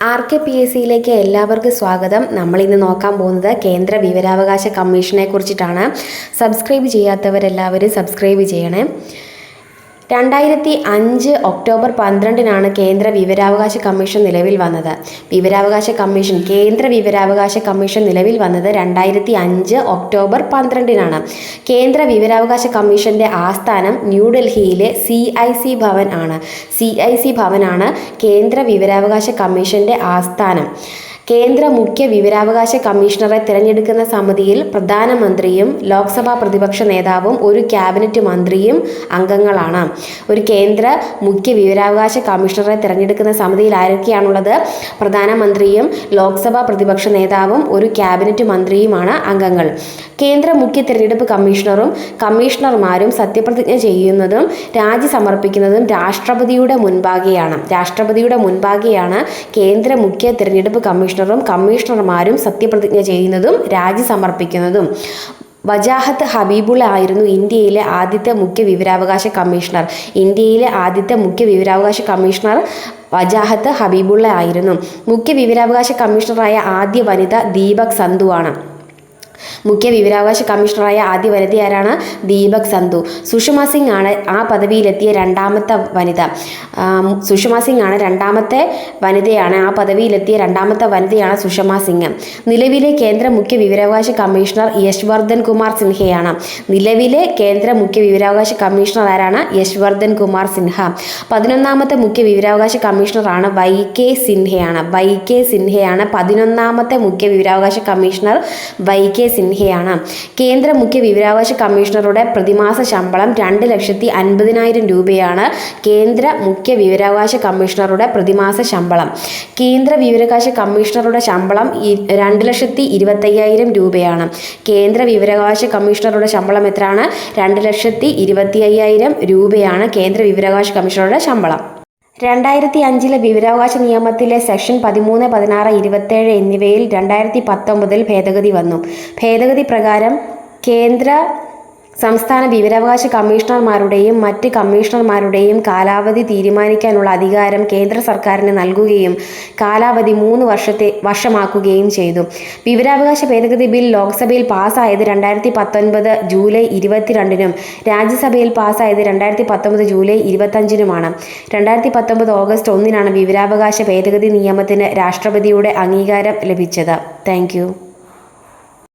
RKPSCയിലേക്ക് എല്ലാവർക്കും സ്വാഗതം. നമ്മളിന്ന് നോക്കാൻ പോകുന്നത് കേന്ദ്ര വിവരാവകാശ കമ്മീഷനെ കുറിച്ചിട്ടാണ്. സബ്സ്ക്രൈബ് ചെയ്യാത്തവരെല്ലാവരും സബ്സ്ക്രൈബ് ചെയ്യണേ. 2005 ഒക്ടോബർ 12 കേന്ദ്ര വിവരാവകാശ കമ്മീഷൻ നിലവിൽ വന്നത്. കേന്ദ്ര വിവരാവകാശ കമ്മീഷൻ നിലവിൽ വന്നത് 2005 ഒക്ടോബർ 12 കേന്ദ്ര വിവരാവകാശ കമ്മീഷന്റെ ആസ്ഥാനം ന്യൂഡൽഹിയിലെ CIC ഭവൻ ആണ്. CIC ഭവനാണ് കേന്ദ്ര വിവരാവകാശ കമ്മീഷന്റെ ആസ്ഥാനം. കേന്ദ്ര മുഖ്യ വിവരാവകാശ കമ്മീഷണറെ തിരഞ്ഞെടുക്കുന്ന സമിതിയിൽ പ്രധാനമന്ത്രിയും ലോക്സഭാ പ്രതിപക്ഷ നേതാവും ഒരു ക്യാബിനറ്റ് മന്ത്രിയും അംഗങ്ങളാണ്. ഒരു കേന്ദ്ര മുഖ്യ വിവരാവകാശ കമ്മീഷണറെ തിരഞ്ഞെടുക്കുന്ന സമിതിയിൽ ആരൊക്കെയാണുള്ളത്? പ്രധാനമന്ത്രിയും ലോക്സഭാ പ്രതിപക്ഷ നേതാവും ഒരു ക്യാബിനറ്റ് മന്ത്രിയുമാണ് അംഗങ്ങൾ. കേന്ദ്ര മുഖ്യ തിരഞ്ഞെടുപ്പ് കമ്മീഷണറും കമ്മീഷണർമാരും സത്യപ്രതിജ്ഞ ചെയ്യുന്നതും രാജി സമർപ്പിക്കുന്നതും രാഷ്ട്രപതിയുടെ മുൻപാകെയാണ് കേന്ദ്ര മുഖ്യ തിരഞ്ഞെടുപ്പ് കമ്മീഷണർമാരും സത്യപ്രതിജ്ഞ ചെയ്യുന്നതും രാജി സമർപ്പിക്കുന്നതും. വജാഹത്ത് ഹബീബുള്ള ആയിരുന്നു ഇന്ത്യയിലെ ആദ്യത്തെ മുഖ്യ വിവരാവകാശ കമ്മീഷണർ. വജാഹത്ത് ഹബീബുള്ള ആയിരുന്നു. മുഖ്യ വിവരാവകാശ കമ്മീഷണറായ ആദ്യ വനിത ദീപക് സന്ധു ആണ്. മുഖ്യ വിവരാവകാശ കമ്മീഷണറായ ആദ്യ വനിത ആരാണ്? ദീപക് സന്ധു. സുഷമ സിംഗ് ആണ് ആ പദവിയിലെത്തിയ രണ്ടാമത്തെ വനിത. രണ്ടാമത്തെ വനിതയാണ് സുഷമ സിംഗ്. നിലവിലെ കേന്ദ്ര മുഖ്യ വിവരാവകാശ കമ്മീഷണർ യശ്വർദ്ധൻ കുമാർ സിൻഹയാണ്. ആരാണ്? യശ്വർദ്ധൻ കുമാർ സിൻഹ. 11ാമത്തെ മുഖ്യ വിവരാവകാശ കമ്മീഷണറാണ് YK സിൻഹയാണ്. 11ാമത്തെ മുഖ്യ വിവരാവകാശ കമ്മീഷണർ YK സിൻഹയാണ്. കേന്ദ്ര മുഖ്യ വിവരാവകാശ കമ്മീഷണറുടെ പ്രതിമാസ ശമ്പളം 2,50,000 രൂപയാണ്. കേന്ദ്ര മുഖ്യ വിവരാവകാശ കമ്മീഷണറുടെ പ്രതിമാസ ശമ്പളം. കേന്ദ്ര വിവരാവകാശ കമ്മീഷണറുടെ ശമ്പളം 2,25,000 രൂപയാണ്. കേന്ദ്ര വിവരാവകാശ കമ്മീഷണറുടെ ശമ്പളം എത്രയാണ്? 2,25,000 രൂപയാണ് കേന്ദ്ര വിവരാവകാശ കമ്മീഷണറുടെ ശമ്പളം. 2005 വിവരാവകാശ നിയമത്തിലെ സെക്ഷൻ 13, 16, 27 എന്നിവയിൽ 2019 ഭേദഗതി വന്നു. ഭേദഗതി പ്രകാരം കേന്ദ്ര സംസ്ഥാന വിവരാവകാശ കമ്മീഷണർമാരുടെയും മറ്റ് കമ്മീഷണർമാരുടെയും കാലാവധി തീരുമാനിക്കാനുള്ള അധികാരം കേന്ദ്ര സർക്കാരിന് നൽകുകയും കാലാവധി 3 വർഷമാക്കുകയും ചെയ്തു. വിവരാവകാശ ഭേദഗതി ബിൽ ലോക്സഭയിൽ പാസ്സായത് 2019 ജൂലൈ 22 രാജ്യസഭയിൽ പാസ്സായത് 2019 ജൂലൈ 25 2019 ഓഗസ്റ്റ് 1 വിവരാവകാശ ഭേദഗതി നിയമത്തിന് രാഷ്ട്രപതിയുടെ അംഗീകാരം ലഭിച്ചത്. Thank you.